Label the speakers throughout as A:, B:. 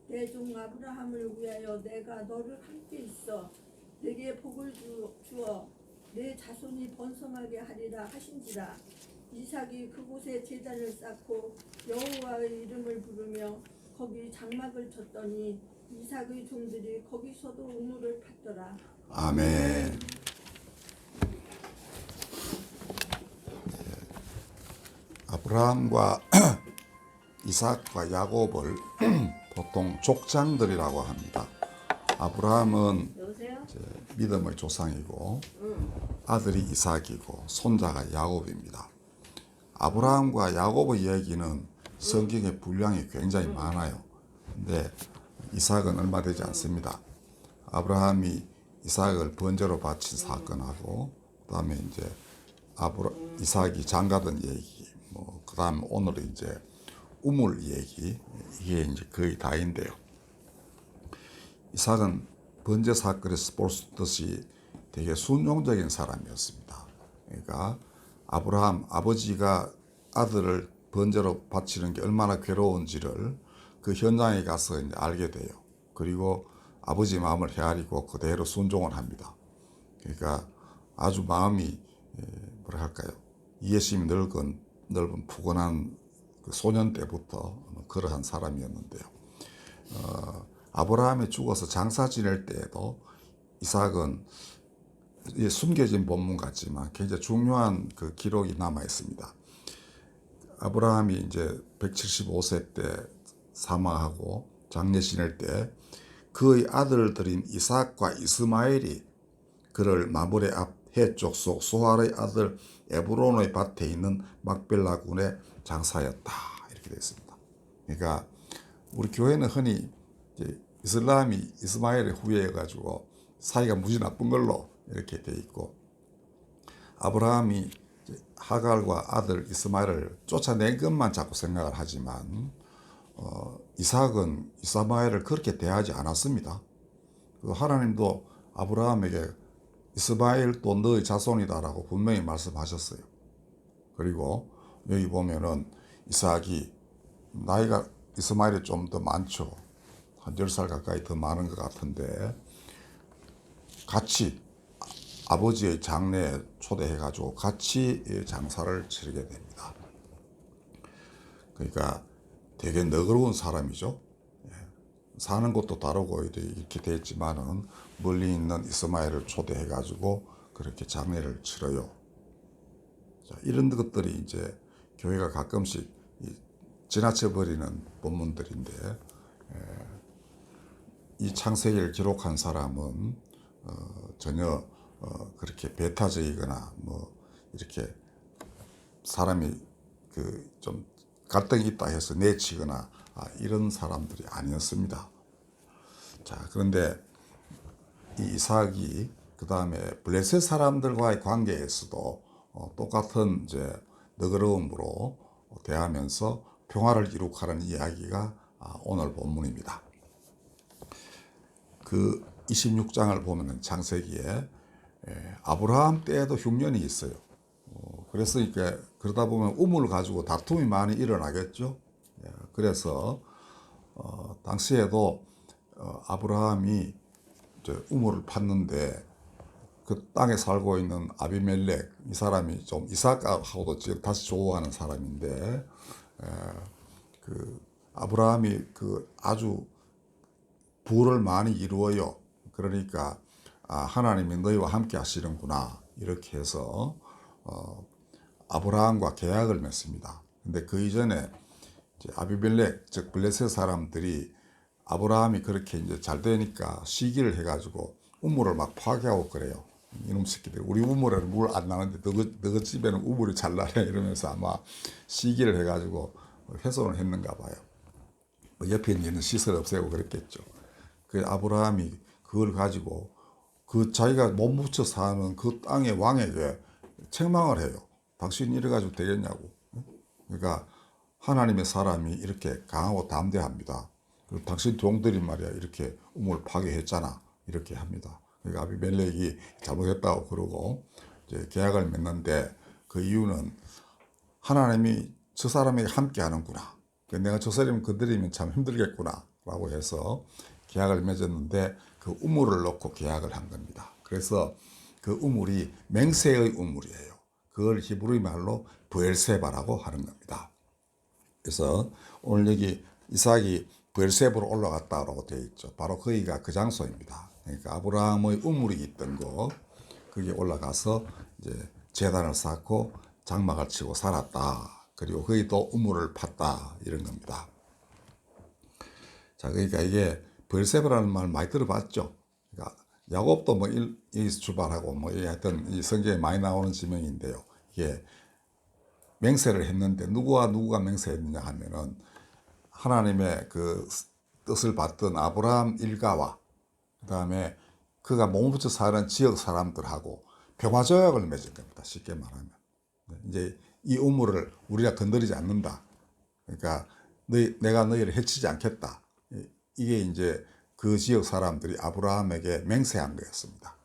A: 내 종 아브라함을 위하여 내가 너를 함께 있어 내게 복을 주어 내 자손이 번성하게 하리라 하신지라. 이삭이 그곳에 제단을 쌓고 여호와의 이름을 부르며 거기 장막을 쳤더니 이삭의 종들이 거기서도 우물을 팠더라.
B: 아멘. 아브라함과 이삭과 야곱을 보통 족장들이라고 합니다. 아브라함은
A: 여보세요?
B: 믿음의 조상이고 아들이 이삭이고 손자가 야곱입니다. 아브라함과 야곱의 이야기는 성경의 분량이 굉장히 많아요. 근데 이삭은 얼마 되지 않습니다. 아브라함이 이삭을 번제로 바친 사건하고 그다음에 이제 이삭이 장가든 얘기, 그다음 오늘은 이제 우물 얘기, 이게 이제 거의 다인데요. 이삭은 번제 사건에서 볼 수 있듯이 되게 순종적인 사람이었습니다. 그러니까 아브라함 아버지가 아들을 번제로 바치는 게 얼마나 괴로운지를 그 현장에 가서 이제 알게 돼요. 그리고 아버지 마음을 헤아리고 그대로 순종을 합니다. 그러니까 아주 마음이 뭐랄까요, 이해심이 넓은 푸근한 그 소년 때부터 그러한 사람이었는데요. 아브라함이 죽어서 장사 지낼 때에도 이삭은 숨겨진 본문 같지만 굉장히 중요한 그 기록이 남아 있습니다. 아브라함이 이제 175세 때 사망하고 장례 지낼 때 그의 아들들인 이삭과 이스마엘이 그를 마므레 앞 해쪽 속 소알의 아들 에브론의 밭에 있는 막벨라군에 장사였다, 이렇게 되어 있습니다. 그러니까 우리 교회는 흔히 이제 이슬람이 이스마엘의 후예여가지고 사이가 무지 나쁜 걸로 이렇게 되어 있고, 아브라함이 하갈과 아들 이스마엘을 쫓아낸 것만 자꾸 생각을 하지만 이삭은 이스마엘을 그렇게 대하지 않았습니다. 하나님도 아브라함에게 이스마엘도 너의 자손이다라고 분명히 말씀하셨어요. 그리고 여기 보면은 이삭이 나이가 이스마엘이 좀 더 많죠. 한 10살 가까이 더 많은 것 같은데 같이 아버지의 장례에 초대해가지고 같이 장사를 치르게 됩니다. 그러니까 되게 너그러운 사람이죠. 사는 것도 다르고 이렇게 됐지만은 멀리 있는 이스마엘을 초대해가지고 그렇게 장례를 치러요. 자, 이런 것들이 이제 교회가 가끔씩 지나쳐버리는 본문들인데, 이 창세기를 기록한 사람은 전혀 그렇게 배타적이거나 이렇게 사람이 좀 갈등이 있다 해서 내치거나 이런 사람들이 아니었습니다. 자, 그런데 이 이삭이 그 다음에 블레셋 사람들과의 관계에서도 똑같은 이제 너그러움으로 대하면서 평화를 이룩하는 이야기가 오늘 본문입니다. 그 26장을 보면 창세기에 아브라함 때에도 흉년이 있어요. 그래서 이렇게 그러다 보면 우물을 가지고 다툼이 많이 일어나겠죠. 그래서 당시에도 아브라함이 이제 우물을 팠는데 그 땅에 살고 있는 아비멜렉, 이 사람이 좀 이삭하고도 지금 다시 조우하는 사람인데, 그 아브라함이 아주 부를 많이 이루어요. 그러니까 하나님이 너희와 함께 하시는구나, 이렇게 해서 아브라함과 계약을 맺습니다. 근데 그 이전에 이제 아비멜렉, 즉 블레셋 사람들이 아브라함이 그렇게 이제 잘 되니까 시기를 해가지고 우물을 막 파괴하고 그래요. 이놈 새끼들, 우리 우물에는 물 안 나는데 너희 집에는 우물이 잘 나네, 이러면서 아마 시기를 해가지고 훼손을 했는가 봐요. 옆에 있는 시설 없애고 그랬겠죠. 그 아브라함이 그걸 가지고 그 자기가 못 묻혀 사는 그 땅의 왕에게 책망을 해요. 당신이 이래 가지고 되겠냐고. 그러니까 하나님의 사람이 이렇게 강하고 담대합니다. 그리고 당신 종들이 말이야 이렇게 우물 파괴했잖아, 이렇게 합니다. 그러니까 아비멜렉이 잘못했다고 그러고 이제 계약을 맺는데, 그 이유는 하나님이 저 사람에게 함께 하는구나, 내가 저 사람을 건드리면 참 힘들겠구나, 라고 해서 계약을 맺었는데 그 우물을 놓고 계약을 한 겁니다. 그래서 그 우물이 맹세의 우물이에요. 그걸 히브리 말로 브엘세바라고 하는 겁니다. 그래서 오늘 여기 이삭이 브엘세바로 올라갔다라고 되어 있죠. 바로 거기가 그 장소입니다. 그러니까 아브라함의 우물이 있던 곳, 거기에 올라가서 이제 제단을 쌓고 장막을 치고 살았다. 그리고 거기 또 우물을 팠다. 이런 겁니다. 자, 그러니까 이게 브엘세바라는 말 많이 들어봤죠. 그러니까 야곱도 뭐 여기서 출발하고 뭐 하여튼 이 성경에 많이 나오는 지명인데요. 이게 맹세를 했는데 누구가 맹세했느냐 하면은 하나님의 그 뜻을 받던 아브라함 일가와 그다음에 그가 몸 붙여 사는 지역 사람들하고 평화조약을 맺은 겁니다. 쉽게 말하면. 이제 이 우물을 우리가 건드리지 않는다. 그러니까 내가 너희를 해치지 않겠다. 이게 이제 그 지역 사람들이 아브라함에게 맹세한 거였습니다.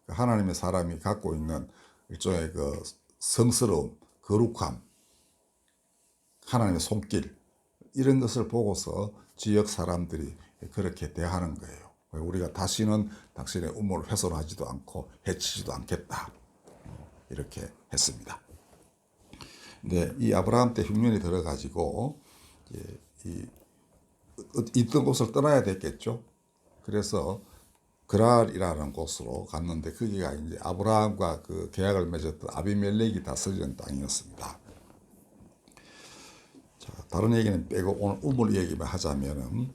B: 하나님의 사람이 갖고 있는 일종의 그 성스러움, 거룩함, 하나님의 손길 이런 것을 보고서 지역 사람들이 그렇게 대하는 거예요. 우리가 다시는 당신의 우물을 훼손하지도 않고 해치지도 않겠다. 이렇게 했습니다. 근데 이 아브라함 때 흉년이 들어가지고 있던 곳을 떠나야 됐겠죠. 그래서 그랄이라는 곳으로 갔는데 거기가 이제 아브라함과 그 계약을 맺었던 아비멜렉이 다스리는 땅이었습니다. 자, 다른 얘기는 빼고 오늘 우물 얘기만 하자면은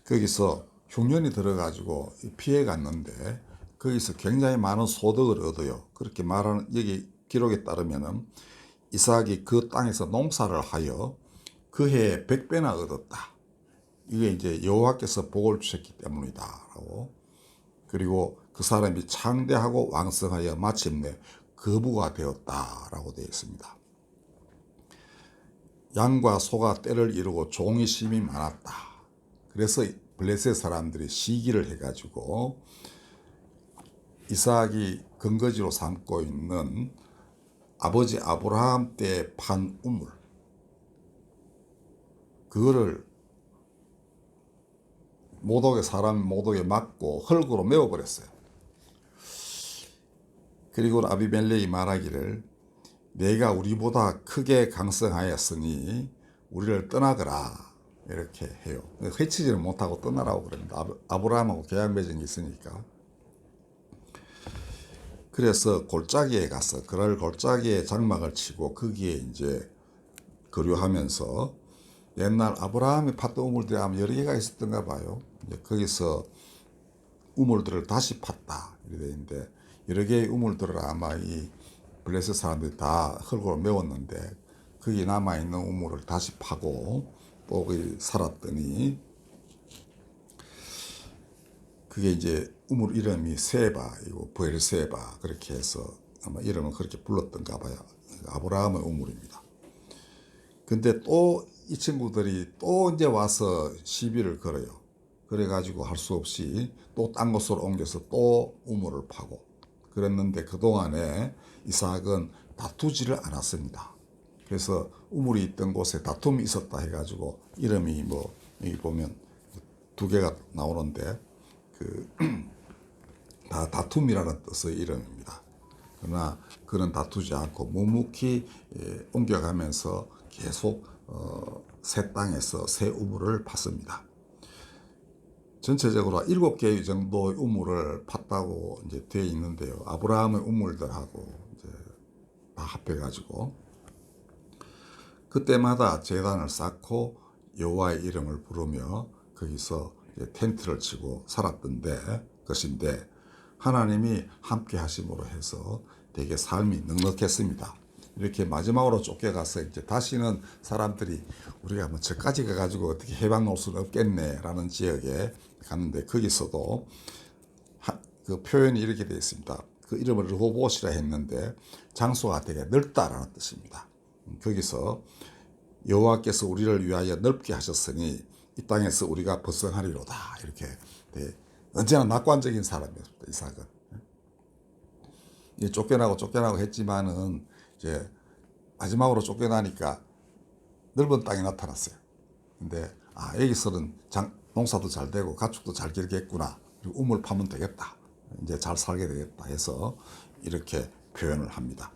B: 거기서 흉년이 들어가지고 피해 갔는데 거기서 굉장히 많은 소득을 얻어요. 그렇게 말하는 여기 기록에 따르면은 이삭이 그 땅에서 농사를 하여 그 해에 100배나 얻었다. 이게 이제 여호와께서 복을 주셨기 때문이다라고. 그리고 그 사람이 창대하고 왕성하여 마침내 거부가 되었다라고 되어 있습니다. 양과 소가 때를 이루고 종이 심이 많았다. 그래서 블레셋 사람들이 시기를 해가지고 이삭이 근거지로 삼고 있는 아버지 아브라함 때 판 우물, 그거를 사람 모독에 맞고 흙으로 메워버렸어요. 그리고 아비멜렉이 말하기를 내가 우리보다 크게 강성하였으니 우리를 떠나거라 이렇게 해요. 해치지는 못하고 떠나라고 그럽니다. 아브라함하고 계약 맺은 게 있으니까. 그래서 골짜기에 가서 그랄 골짜기에 장막을 치고 거기에 이제 거류하면서 옛날 아브라함이 팠던 우물들이 아마 여러 개가 있었던가 봐요. 거기서 우물들을 다시 팠다. 이렇게 되는데 여러 개의 우물들을 아마 이 블레셋 사람들이 다 흙으로 메웠는데 거기 남아있는 우물을 다시 파고 또 거기 살았더니 그게 이제 우물 이름이 세바이고 브엘세바 그렇게 해서 아마 이름을 그렇게 불렀던가 봐요. 아브라함의 우물입니다. 근데 또 이 친구들이 또 이제 와서 시비를 걸어요. 그래가지고 할 수 없이 또 딴 곳으로 옮겨서 또 우물을 파고 그랬는데 그동안에 이삭은 다투지를 않았습니다. 그래서 우물이 있던 곳에 다툼이 있었다 해가지고 이름이 뭐 여기 보면 두 개가 나오는데 다 다툼이라는 뜻의 이름입니다. 그러나 그는 다투지 않고 묵묵히 옮겨가면서 계속 새 땅에서 새 우물을 팠습니다. 전체적으로 7개 정도의 우물을 팠다고 이제 되어 있는데요. 아브라함의 우물들하고 이제 다 합해가지고 그때마다 제단을 쌓고 여호와의 이름을 부르며 거기서 이제 텐트를 치고 살았던데 것인데 하나님이 함께 하심으로 해서 되게 삶이 넉넉했습니다. 이렇게 마지막으로 쫓겨가서 이제 다시는 사람들이 우리가 뭐 저까지 가가지고 어떻게 해방 올 수는 없겠네라는 지역에 갔는데 거기서도 그 표현이 이렇게 되어 있습니다. 그 이름을 르호봇이라 했는데 장소가 되게 넓다라는 뜻입니다. 거기서 여호와께서 우리를 위하여 넓게 하셨으니 이 땅에서 우리가 벗어나리로다 이렇게 언제나 낙관적인 사람이었습니다. 이삭은 쫓겨나고 했지만은 이제 마지막으로 쫓겨나니까 넓은 땅이 나타났어요. 근데 여기서는 농사도 잘 되고 가축도 잘 기르겠구나. 그리고 우물 파면 되겠다. 이제 잘 살게 되겠다 해서 이렇게 표현을 합니다.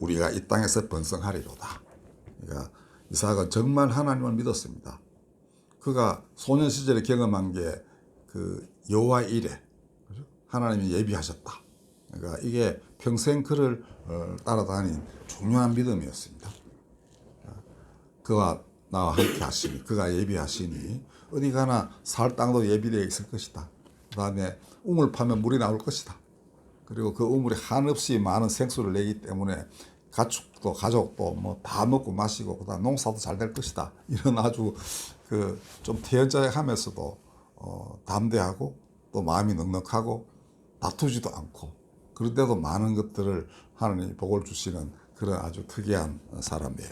B: 우리가 이 땅에서 번성하리로다. 그러니까 이삭은 정말 하나님을 믿었습니다. 그가 소년 시절에 경험한 게 그 여호와의 일에 하나님이 예비하셨다. 그러니까 이게 평생 그를 따라다닌 중요한 믿음이었습니다. 그와 나와 함께 하시니, 그가 예비하시니 어디 가나 살 땅도 예비되어 있을 것이다. 그 다음에 우물 파면 물이 나올 것이다. 그리고 그 우물이 한없이 많은 생수를 내기 때문에 가축도 가족도 뭐 다 먹고 마시고 그다음 농사도 잘 될 것이다. 이런 아주 그 좀 태연자하면서도 담대하고 또 마음이 넉넉하고 다투지도 않고 그런데도 많은 것들을 하나님이 복을 주시는 그런 아주 특이한 사람이에요.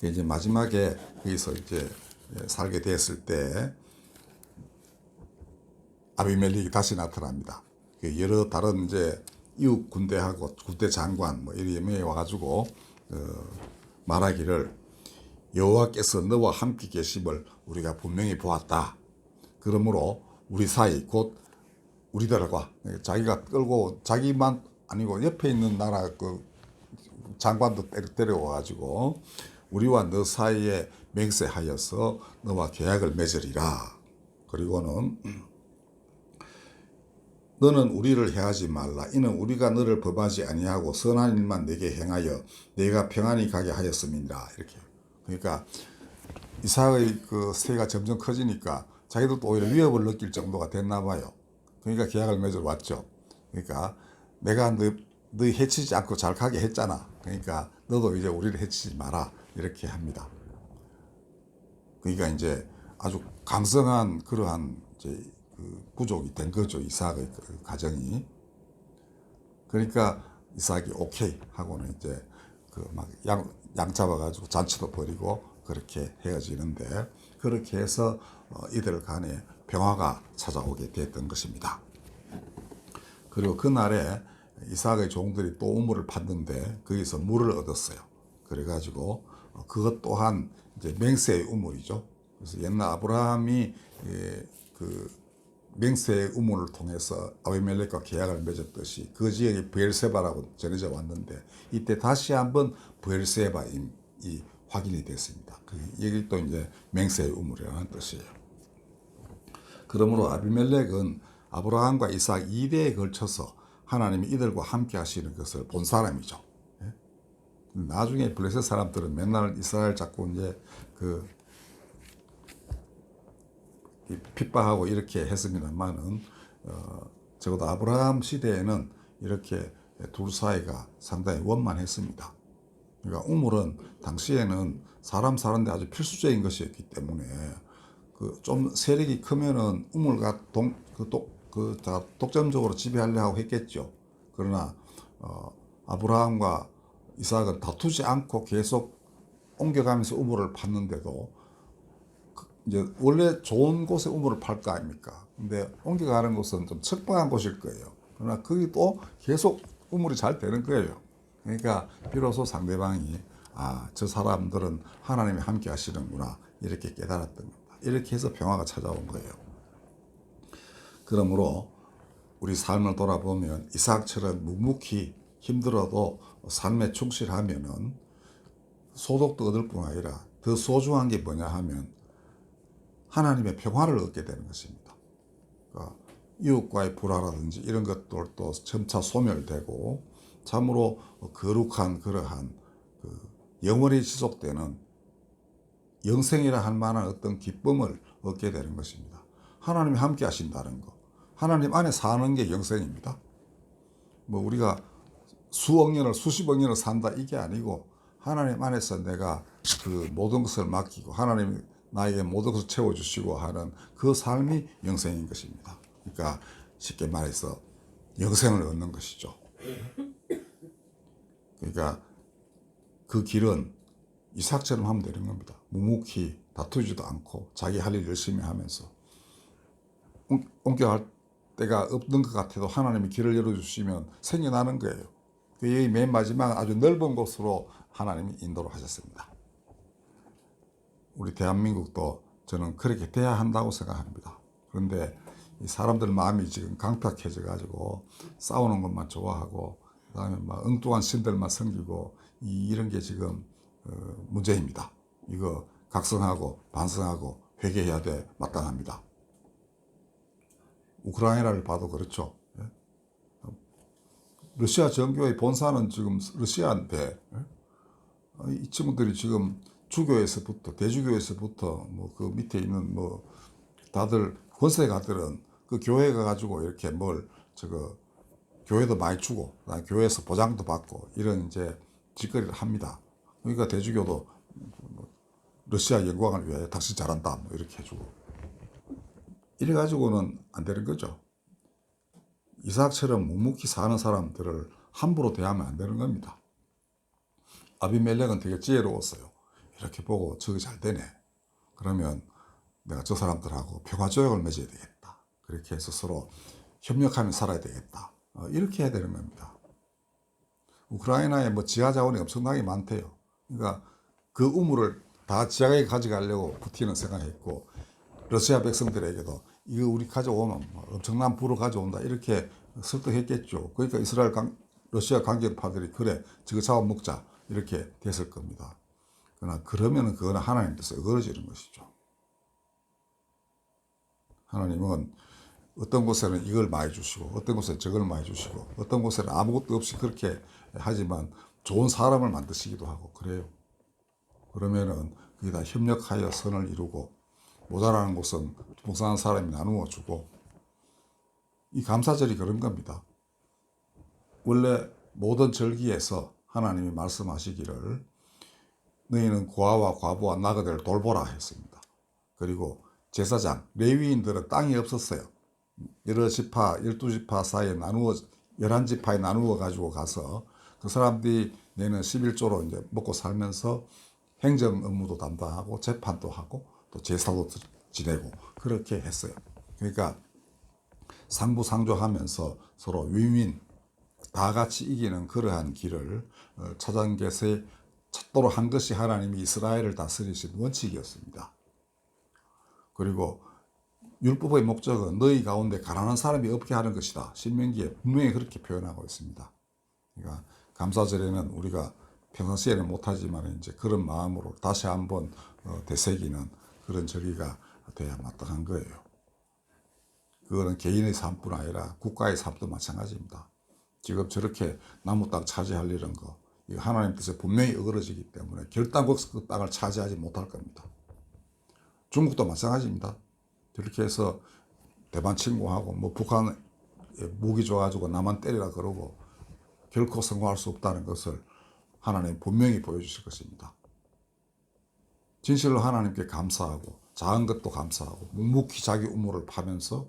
B: 이제 마지막에 여기서 이제 살게 됐을 때 아비멜렉이 다시 나타납니다. 여러 다른 이제 이웃 군대하고 군대 장관 뭐 이름에 와가지고 말하기를 여호와께서 너와 함께 계심을 우리가 분명히 보았다. 그러므로 우리 사이 곧 우리들과 자기가 끌고 자기만 아니고 옆에 있는 나라 그 장관도 데려와가지고 우리와 너 사이에 맹세하여서 너와 계약을 맺으리라. 그리고는 너는 우리를 해하지 말라. 이는 우리가 너를 범하지 아니하고 선한 일만 내게 행하여 내가 평안히 가게 하였음이니라. 이렇게. 그러니까 이삭의 그 세가 점점 커지니까 자기들도 오히려 위협을 느낄 정도가 됐나 봐요. 그러니까 계약을 맺으러 왔죠. 그러니까 내가 너희 해치지 않고 잘 가게 했잖아. 그러니까 너도 이제 우리를 해치지 마라. 이렇게 합니다. 그러니까 이제 아주 강성한 그러한 이제 그 부족이 된 거죠. 이삭의 그 가정이. 그러니까 이삭이 오케이 하고는 이제 그 막 양 잡아가지고 잔치도 벌이고 그렇게 헤어지는데 그렇게 해서 이들 간에 평화가 찾아오게 됐던 것입니다. 그리고 그날에 이삭의 종들이 또 우물을 팠는데 거기서 물을 얻었어요. 그래가지고 그것 또한 이제 맹세의 우물이죠. 그래서 옛날 아브라함이 그 맹세의 우물을 통해서 아비멜렉과 계약을 맺었듯이 그 지역이 브엘세바라고 전해져 왔는데 이때 다시 한번 브엘세바임이 확인이 됐습니다. 여기 또 이제 맹세의 우물이라는 뜻이에요. 그러므로 아비멜렉은 아브라함과 이삭 2대에 걸쳐서 하나님이 이들과 함께 하시는 것을 본 사람이죠. 나중에 블레셋 사람들은 맨날 이스라엘 자꾸 이제 그 핍박하고 이렇게 했습니다만은 적어도 아브라함 시대에는 이렇게 둘 사이가 상당히 원만했습니다. 그러니까 우물은 당시에는 사람 사는데 아주 필수적인 것이었기 때문에 그 좀 세력이 크면은 우물과 독점적으로 지배하려고 했겠죠. 그러나 아브라함과 이삭은 다투지 않고 계속 옮겨가면서 우물을 팠는데도 이제 원래 좋은 곳에 우물을 팔 거 아닙니까? 근데 옮겨가는 곳은 좀 척박한 곳일 거예요. 그러나 거기 또 계속 우물이 잘 되는 거예요. 그러니까 비로소 상대방이 저 사람들은 하나님이 함께 하시는구나 이렇게 깨달았던 겁니다. 이렇게 해서 평화가 찾아온 거예요. 그러므로 우리 삶을 돌아보면 이삭처럼 묵묵히 힘들어도 삶에 충실하면은 소득도 얻을 뿐 아니라 더 소중한 게 뭐냐 하면 하나님의 평화를 얻게 되는 것입니다. 그러니까 이웃과의 불화라든지 이런 것들도 점차 소멸되고 참으로 거룩한 그러한 영원히 지속되는 영생이라 할 만한 어떤 기쁨을 얻게 되는 것입니다. 하나님이 함께 하신다는 것. 하나님 안에 사는 게 영생입니다. 뭐 우리가 수억 년을 수십억 년을 산다 이게 아니고 하나님 안에서 내가 그 모든 것을 맡기고 하나님이 나에게 모든 것을 채워주시고 하는 그 삶이 영생인 것입니다. 그러니까 쉽게 말해서 영생을 얻는 것이죠. 그러니까 그 길은 이삭처럼 하면 되는 겁니다. 묵묵히 다투지도 않고 자기 할 일 열심히 하면서 옮겨갈 때가 없는 것 같아도 하나님이 길을 열어주시면 생겨나는 거예요. 여기 맨 마지막 아주 넓은 곳으로 하나님이 인도를 하셨습니다. 우리 대한민국도 저는 그렇게 돼야 한다고 생각합니다. 그런데 이 사람들 마음이 지금 강팍해져 가지고 싸우는 것만 좋아하고 그다음에 막 엉뚱한 신들만 섬기고 이런 게 지금 문제입니다. 이거 각성하고 반성하고 회개해야 돼 마땅합니다. 우크라이나를 봐도 그렇죠. 러시아 정교의 본사는 지금 러시아인데 이 친구들이 지금 주교에서부터 대주교에서부터 뭐 그 밑에 있는 뭐 다들 권세가들은 그 교회가 가지고 이렇게 뭘 교회도 많이 주고 교회에서 보장도 받고 이런 이제 짓거리를 합니다. 그러니까 대주교도 러시아 영광을 위하여 당신 잘한다 뭐 이렇게 해주고 이래 가지고는 안 되는 거죠. 이삭처럼 묵묵히 사는 사람들을 함부로 대하면 안 되는 겁니다. 아비멜렉은 되게 지혜로웠어요. 이렇게 보고 저기 잘 되네. 그러면 내가 저 사람들하고 평화조약을 맺어야 되겠다. 그렇게 해서 서로 협력하며 살아야 되겠다. 이렇게 해야 되는 겁니다. 우크라이나에 뭐 지하 자원이 엄청나게 많대요. 그러니까 그 우물을 다 지하에 가져가려고 푸틴은 생각했고 러시아 백성들에게도 이거 우리 가져오면 엄청난 부를 가져온다 이렇게 설득했겠죠. 그러니까 러시아 강경파들이 그래 저거 잡아먹자 이렇게 됐을 겁니다. 그러나 그러면은 그거는 하나님 뜻에 어그러지는 것이죠. 하나님은 어떤 곳에는 이걸 많이 주시고 어떤 곳에는 저걸 많이 주시고 어떤 곳에는 아무것도 없이 그렇게 하지만 좋은 사람을 만드시기도 하고 그래요. 그러면은 그게 다 협력하여 선을 이루고 모자라는 곳은 봉사하는 사람이 나누어 주고 이 감사절이 그런 겁니다. 원래 모든 절기에서 하나님이 말씀하시기를 너희는 고아와 과부와 나그네를 돌보라 했습니다. 그리고 제사장, 레위인들은 땅이 없었어요. 여러 지파, 12지파 사이에 나누어 11지파에 나누어 가지고 가서 그 사람들이 내는 11조로 이제 먹고 살면서 행정 업무도 담당하고 재판도 하고 또 제사도 지내고 그렇게 했어요. 그러니까 상부상조하면서 서로 윈윈 다 같이 이기는 그러한 길을 찾은 것에 찾도록 한 것이 하나님이 이스라엘을 다스리신 원칙이었습니다. 그리고 율법의 목적은 너희 가운데 가난한 사람이 없게 하는 것이다. 신명기에 분명히 그렇게 표현하고 있습니다. 그러니까 감사절에는 우리가 평상시에는 못하지만 이제 그런 마음으로 다시 한번 되새기는 그런 절기가 돼야 마땅한 거예요. 그거는 개인의 삶뿐 아니라 국가의 삶도 마찬가지입니다. 지금 저렇게 나무 땅 차지하려는 거 이거 하나님 뜻에 분명히 어그러지기 때문에 결단코 그 땅을 차지하지 못할 겁니다. 중국도 마찬가지입니다. 저렇게 해서 대만 침공하고 뭐 북한 무기 줘가지고 나만 때리라 그러고 결코 성공할 수 없다는 것을 하나님 분명히 보여주실 것입니다. 진실로 하나님께 감사하고 작은 것도 감사하고 묵묵히 자기 우물을 파면서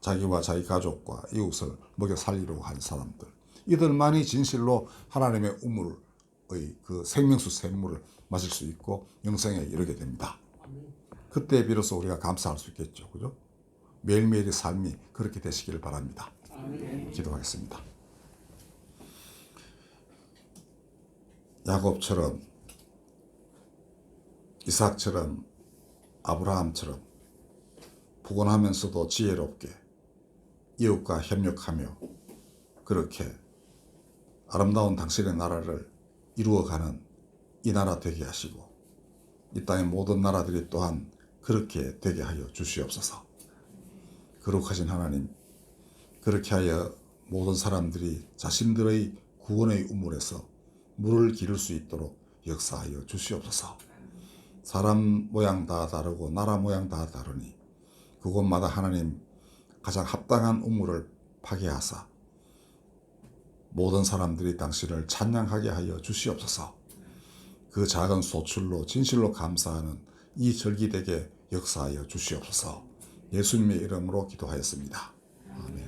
B: 자기와 자기 가족과 이웃을 먹여 살리려고 하는 사람들 이들만이 진실로 하나님의 우물의 그 생명수 샘물을 마실 수 있고 영생에 이르게 됩니다. 그때 비로소 우리가 감사할 수 있겠죠. 그죠? 매일매일의 삶이 그렇게 되시기를 바랍니다. 기도하겠습니다. 야곱처럼 이삭처럼 아브라함처럼 부건하면서도 지혜롭게 이웃과 협력하며 그렇게 아름다운 당신의 나라를 이루어가는 이 나라 되게 하시고 이 땅의 모든 나라들이 또한 그렇게 되게 하여 주시옵소서. 거룩하신 하나님, 그렇게 하여 모든 사람들이 자신들의 구원의 우물에서 물을 기를 수 있도록 역사하여 주시옵소서. 사람 모양 다 다르고 나라 모양 다 다르니 그곳마다 하나님 가장 합당한 우물을 파괴하사 모든 사람들이 당신을 찬양하게 하여 주시옵소서. 그 작은 소출로 진실로 감사하는 이 절기되게 역사하여 주시옵소서. 예수님의 이름으로 기도하였습니다. 아멘.